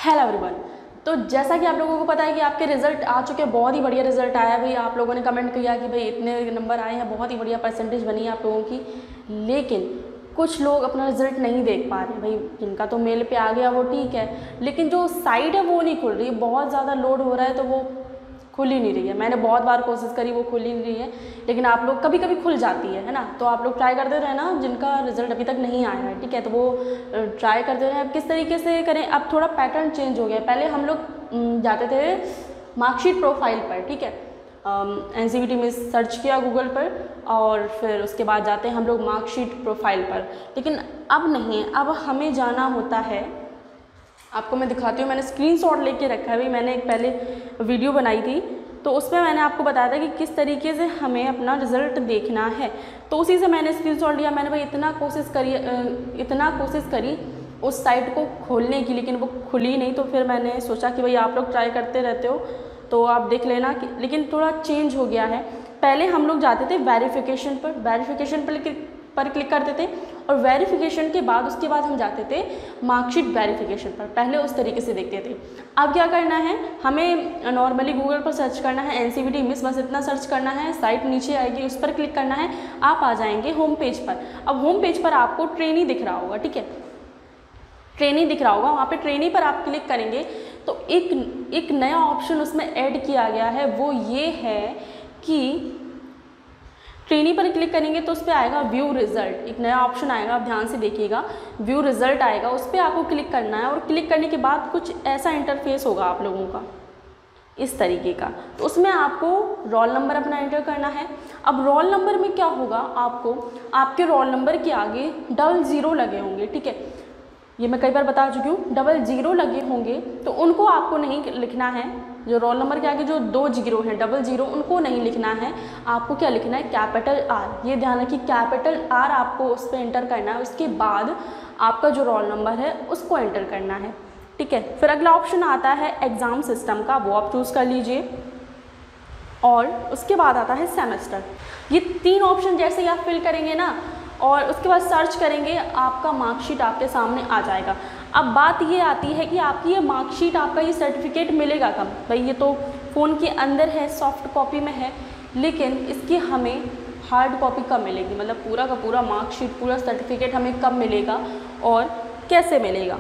Hello everyone. तो जैसा कि आप लोगों को पता है कि आपके रिजल्ट आ चुके हैं, बहुत ही बढ़िया रिजल्ट आया है भाई। आप लोगों ने कमेंट किया कि भाई इतने नंबर आए हैं, बहुत ही बढ़िया परसेंटेज बनी है आप लोगों की। लेकिन कुछ लोग अपना रिजल्ट नहीं देख पा रहे भाई। जिनका तो मेल पे आ गया वो ठीक है, लेकिन जो साइट है वो नहीं खुल रही, बहुत ज़्यादा लोड हो रहा है तो वो खुल ही नहीं रही है। मैंने बहुत बार कोशिश करी, वो खुल ही नहीं रही है। लेकिन आप लोग कभी कभी खुल जाती है ना, तो आप लोग ट्राई करते रहे ना। जिनका रिजल्ट अभी तक नहीं आया है, ठीक है, तो वो ट्राई करते रहे। अब किस तरीके से करें, अब थोड़ा पैटर्न चेंज हो गया। पहले हम लोग जाते थे मार्कशीट प्रोफाइल पर, ठीक है, NCVT में सर्च किया गूगल पर, और फिर उसके बाद जाते हैं हम लोग मार्कशीट प्रोफाइल पर। लेकिन अब नहीं, अब हमें जाना होता है, आपको मैं दिखाती हूँ। मैंने स्क्रीनशॉट लेके रखा है भाई। मैंने एक पहले वीडियो बनाई थी, तो उसमें मैंने आपको बताया था कि किस तरीके से हमें अपना रिज़ल्ट देखना है। तो उसी से मैंने स्क्रीनशॉट लिया। मैंने भाई इतना कोशिश करी उस साइट को खोलने की, लेकिन वो खुली नहीं। तो फिर मैंने सोचा कि भाई आप लोग ट्राई करते रहते हो तो आप देख लेना कि, लेकिन थोड़ा चेंज हो गया है। पहले हम लोग जाते थे वेरिफिकेशन पर क्लिक करते थे, और वेरिफिकेशन के बाद उसके बाद हम जाते थे मार्कशीट वेरिफिकेशन पर। पहले उस तरीके से देखते थे। अब क्या करना है, हमें नॉर्मली गूगल पर सर्च करना है NCVT मिस, बस इतना सर्च करना है। साइट नीचे आएगी, उस पर क्लिक करना है, आप आ जाएंगे होम पेज पर। अब होम पेज पर आपको ट्रेनी दिख रहा होगा, ठीक है, ट्रेनी दिख रहा होगा। वहाँ पे ट्रेनी पर आप क्लिक करेंगे तो एक नया ऑप्शन उसमें ऐड किया गया है। वो ये है कि ट्रेनी पर क्लिक करेंगे तो उस पर आएगा व्यू रिजल्ट, एक नया ऑप्शन आएगा। आप ध्यान से देखिएगा, व्यू रिजल्ट आएगा, उस पर आपको क्लिक करना है। और क्लिक करने के बाद कुछ ऐसा इंटरफेस होगा आप लोगों का, इस तरीके का। तो उसमें आपको रोल नंबर अपना एंटर करना है। अब रोल नंबर में क्या होगा, आपको आपके रोल नंबर के आगे 00 लगे होंगे, ठीक है, ये मैं कई बार बता चुकी हूँ। 00 लगे होंगे तो उनको आपको नहीं लिखना है। जो रोल नंबर के आगे जो 2 0 हैं, 00, उनको नहीं लिखना है। आपको क्या लिखना है, कैपिटल R। ये ध्यान रखिए, कैपिटल R आपको उस पर एंटर करना है। उसके बाद आपका जो रोल नंबर है उसको एंटर करना है, ठीक है। फिर अगला ऑप्शन आता है एग्ज़ाम सिस्टम का, वो आप चूज़ कर लीजिए। और उसके बाद आता है सेमेस्टर। ये 3 ऑप्शन जैसे ही आप फिल करेंगे ना, और उसके बाद सर्च करेंगे, आपका मार्कशीट आपके सामने आ जाएगा। अब बात ये आती है कि आपकी ये मार्कशीट, आपका ये सर्टिफिकेट मिलेगा कब। भाई ये तो फ़ोन के अंदर है, सॉफ्ट कॉपी में है, लेकिन इसकी हमें हार्ड कॉपी कब मिलेगी, मतलब पूरा का पूरा मार्कशीट, पूरा सर्टिफिकेट हमें कब मिलेगा और कैसे मिलेगा।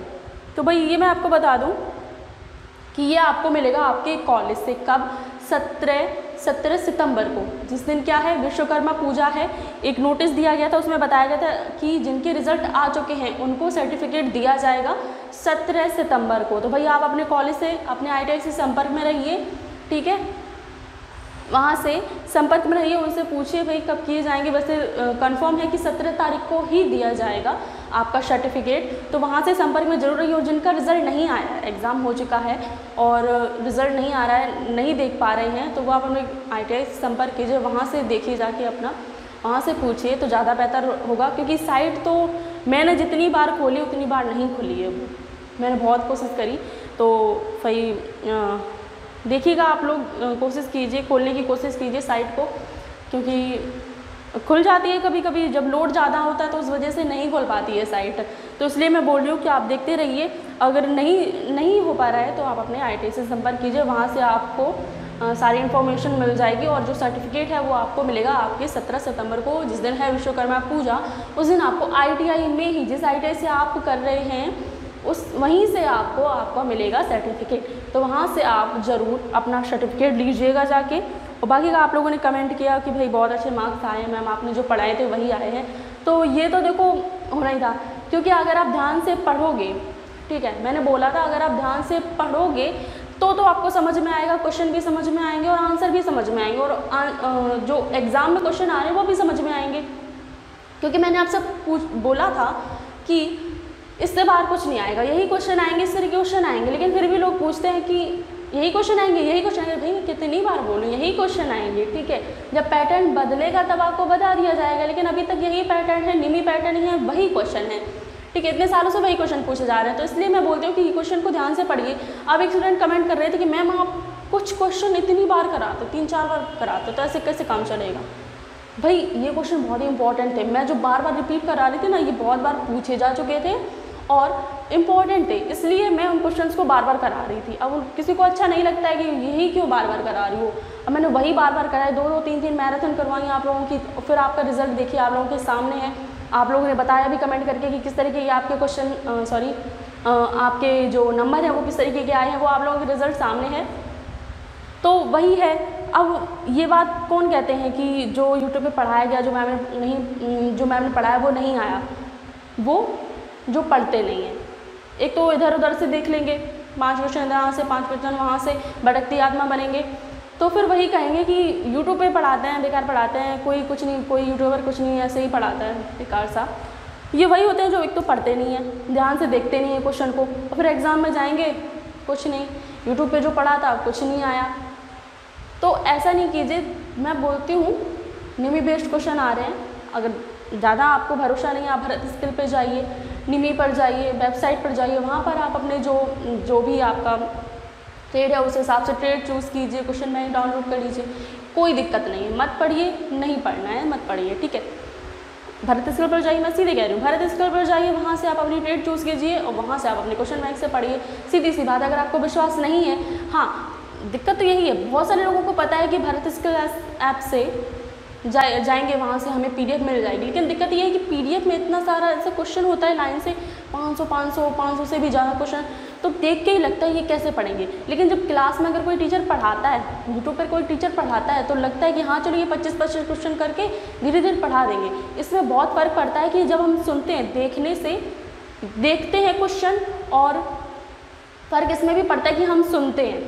तो भाई ये मैं आपको बता दूँ कि ये आपको मिलेगा आपके कॉलेज से। कब, 17 सितंबर को, जिस दिन क्या है, विश्वकर्मा पूजा है। एक नोटिस दिया गया था, उसमें बताया गया था कि जिनके रिजल्ट आ चुके हैं उनको सर्टिफिकेट दिया जाएगा 17 सितंबर को। तो भाई आप अपने कॉलेज से, अपने ITI से संपर्क में रहिए, ठीक है, वहाँ से संपर्क में रहिए, उनसे पूछिए भाई कब किए जाएंगे। वैसे कंफर्म है कि 17 तारीख को ही दिया जाएगा आपका सर्टिफिकेट, तो वहाँ से संपर्क में जरूर रहिए। और जिनका रिज़ल्ट नहीं आया है, एग्ज़ाम हो चुका है और रिज़ल्ट नहीं आ रहा है, नहीं देख पा रहे हैं, तो वो आप अपने ITI से संपर्क कीजिए, वहाँ से देखिए जाके अपना, वहाँ से पूछिए तो ज़्यादा बेहतर होगा। क्योंकि साइट तो मैंने जितनी बार खोली उतनी बार नहीं खुली है, वो मैंने बहुत कोशिश करी। तो भाई देखिएगा, आप लोग कोशिश कीजिए, खोलने की कोशिश कीजिए साइट को, क्योंकि खुल जाती है कभी कभी, जब लोड ज़्यादा होता है तो उस वजह से नहीं खुल पाती है साइट। तो इसलिए मैं बोल रही हूँ कि आप देखते रहिए। अगर नहीं हो पा रहा है तो आप अपने ITI से संपर्क कीजिए, वहाँ से आपको सारी इन्फॉर्मेशन मिल जाएगी। और जो सर्टिफिकेट है वो आपको मिलेगा आपके 17 सितंबर को, जिस दिन है विश्वकर्मा पूजा। उस दिन आपको ITI में ही, जिस ITI से आप कर रहे हैं वहीं से आपको आपका मिलेगा सर्टिफिकेट। तो वहाँ से आप ज़रूर अपना सर्टिफिकेट लीजिएगा जाके। और बाकी का आप लोगों ने कमेंट किया कि भाई बहुत अच्छे मार्क्स आए हैं मैम, आपने जो पढ़ाए थे वही आए हैं। तो ये तो देखो होना ही था, क्योंकि अगर आप ध्यान से पढ़ोगे, ठीक है, मैंने बोला था अगर आप ध्यान से पढ़ोगे तो आपको समझ में आएगा, क्वेश्चन भी समझ में आएंगे और आंसर भी समझ में आएंगे, और जो एग्ज़ाम में क्वेश्चन आ रहे हैं वो भी समझ में आएंगे। क्योंकि मैंने आपसे बोला था कि इससे बाहर कुछ नहीं आएगा, यही क्वेश्चन आएंगे, इस तरह के क्वेश्चन आएंगे। लेकिन फिर भी लोग पूछते हैं कि यही क्वेश्चन आएंगे, यही क्वेश्चन आएंगे। भाई कितनी बार बोलूँ, यही क्वेश्चन आएंगे, ठीक है। जब पैटर्न बदलेगा तब आपको बता दिया जाएगा, लेकिन अभी तक यही पैटर्न है, निमी पैटर्न ही है, वही क्वेश्चन है, ठीक है। इतने सालों से वही क्वेश्चन पूछे जा रहे हैं। तो इसलिए मैं बोलती हूँ कि क्वेश्चन को ध्यान से पढ़िए। अब एक स्टूडेंट कमेंट कर रहे थे कि मैम आप कुछ क्वेश्चन इतनी बार कराते, 3-4 बार कराते, तो ऐसे कैसे काम चलेगा। भाई ये क्वेश्चन बहुत ही इंपॉर्टेंट थे, मैं जो बार बार रिपीट करा रही थी ना, ये बहुत बार पूछे जा चुके थे और इम्पॉर्टेंट थे, इसलिए मैं उन क्वेश्चंस को बार बार करा रही थी। अब किसी को अच्छा नहीं लगता है कि यही क्यों बार बार करा रही हो, अब मैंने वही बार बार कराए, 2-2 3-3 मैराथन करवाई आप लोगों की। फिर आपका रिजल्ट देखिए आप लोगों के सामने है, आप लोगों ने बताया भी कमेंट करके कि किस तरीके के आपके क्वेश्चन आपके जो नंबर है वो किस तरीके के आए हैं, वो आप लोगों के रिजल्ट सामने है। तो वही है। अब ये बात कौन कहते हैं कि जो यूट्यूब पे पढ़ाया गया, जो मैम ने पढ़ाया वो नहीं आया, वो जो पढ़ते नहीं हैं। एक तो इधर उधर से देख लेंगे, 5 क्वेश्चन यहाँ से 5 क्वेश्चन वहाँ से, भटकती आत्मा बनेंगे, तो फिर वही कहेंगे कि यूट्यूब पे पढ़ाते हैं, बेकार पढ़ाते हैं, कोई कुछ नहीं, कोई यूट्यूबर कुछ नहीं, ऐसे ही पढ़ाता है बेकार सा। ये वही होते हैं जो एक तो पढ़ते नहीं हैं, ध्यान से देखते नहीं हैं क्वेश्चन को, और फिर एग्ज़ाम में जाएंगे कुछ नहीं, यूट्यूब पे जो पढ़ा था कुछ नहीं आया। तो ऐसा नहीं कीजिए, मैं बोलती हूँ निमी बेस्ड क्वेश्चन आ रहे हैं, अगर ज़्यादा आपको भरोसा नहीं है आप भरत स्किल पे जाइए, निमी पर जाइए, वेबसाइट पर जाइए, वहाँ पर आप अपने जो भी आपका ट्रेड है उस हिसाब से ट्रेड चूज़ कीजिए, क्वेश्चन बैंक डाउनलोड कर लीजिए, कोई दिक्कत नहीं है। मत पढ़िए, नहीं पढ़ना है मत पढ़िए, ठीक है। भरत स्किल पर जाइए, मैं सीधे कह रही हूँ, भरत स्किल पर जाइए, वहाँ से आप अपनी ट्रेड चूज़ कीजिए और वहाँ से आप अपने क्वेश्चन बैंक से पढ़िए, सीधी सी बात। अगर आपको विश्वास नहीं है, हाँ दिक्कत तो यही है, बहुत सारे लोगों को पता है कि भरत स्किल ऐप से जाएंगे वहाँ से हमें PDF मिल जाएगी, लेकिन दिक्कत ये है कि PDF में इतना सारा ऐसा क्वेश्चन होता है लाइन से, 500 से भी ज़्यादा क्वेश्चन, तो देख के ही लगता है ये कैसे पढ़ेंगे। लेकिन जब क्लास में अगर कोई टीचर पढ़ाता है, यूट्यूब पर कोई टीचर पढ़ाता है, तो लगता है कि हाँ चलो ये 25-25 क्वेश्चन करके धीरे धीरे पढ़ा देंगे। इसमें बहुत फ़र्क पड़ता है कि जब हम सुनते हैं, देखने से देखते हैं क्वेश्चन, और फ़र्क इसमें भी पड़ता है कि हम सुनते हैं,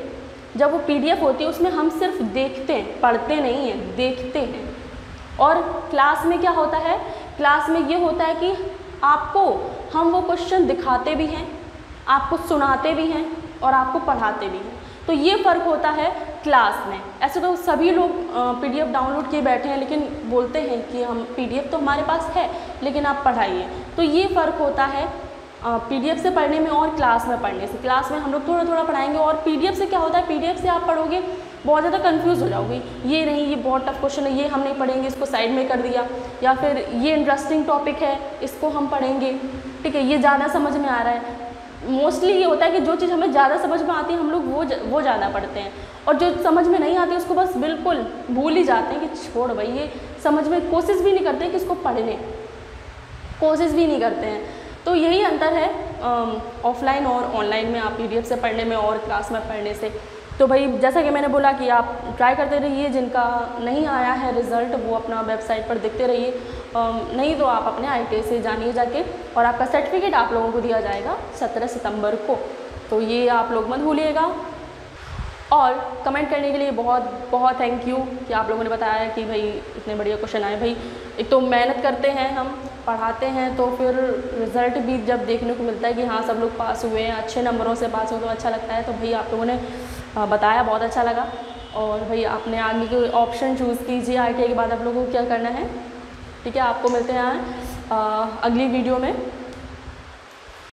जब वो PDF होती है उसमें हम सिर्फ देखते हैं, पढ़ते नहीं हैं, देखते हैं। और क्लास में क्या होता है, क्लास में ये होता है कि आपको हम वो क्वेश्चन दिखाते भी हैं, आपको सुनाते भी हैं और आपको पढ़ाते भी हैं, तो ये फ़र्क होता है क्लास में। ऐसे तो सभी लोग PDF डाउनलोड किए बैठे हैं, लेकिन बोलते हैं कि हम PDF तो हमारे पास है लेकिन आप पढ़ाइए, तो ये फ़र्क होता है PDF से पढ़ने में और क्लास में पढ़ने से। क्लास में हम लोग थोड़ा थोड़ा पढ़ाएंगे, और PDF से क्या होता है, PDF से आप पढ़ोगे बहुत ज़्यादा कंफ्यूज हो जाओगे, ये नहीं ये बहुत टफ क्वेश्चन है, ये हम नहीं पढ़ेंगे, इसको साइड में कर दिया, या फिर ये इंटरेस्टिंग टॉपिक है इसको हम पढ़ेंगे, ठीक है, ये ज़्यादा समझ में आ रहा है। मोस्टली ये होता है कि जो चीज़ हमें ज़्यादा समझ में आती है हम लोग वो ज़्यादा पढ़ते हैं, और जो समझ में नहीं आती उसको बस बिल्कुल भूल ही जाते हैं कि छोड़ भाई, ये समझ में कोशिश भी नहीं करते कि इसको पढ़ने, कोशिश भी नहीं करते हैं। तो यही अंतर है ऑफलाइन और ऑनलाइन में, आप PDF से पढ़ने में और क्लास में पढ़ने से। तो भाई जैसा कि मैंने बोला कि आप ट्राई करते रहिए, जिनका नहीं आया है रिज़ल्ट वो अपना वेबसाइट पर देखते रहिए, नहीं तो आप अपने ITA से जानिए जाके, और आपका सर्टिफिकेट आप लोगों को दिया जाएगा 17 सितंबर को, तो ये आप लोग मत भूलिएगा। और कमेंट करने के लिए बहुत बहुत थैंक यू कि आप लोगों ने बताया कि भाई इतने बढ़िया क्वेश्चन आए। भाई एक तो मेहनत करते हैं, हम पढ़ाते हैं, तो फिर रिज़ल्ट भी जब देखने को मिलता है कि हाँ सब लोग पास हुए हैं, अच्छे नंबरों से पास हुए, तो अच्छा लगता है। तो भाई आप लोगों ने बताया, बहुत अच्छा लगा। और भाई आपने आगे कोई ऑप्शन चूज़ कीजिए, ITA के बाद आप लोगों को क्या करना है, ठीक है। आपको मिलते हैं अगली वीडियो में।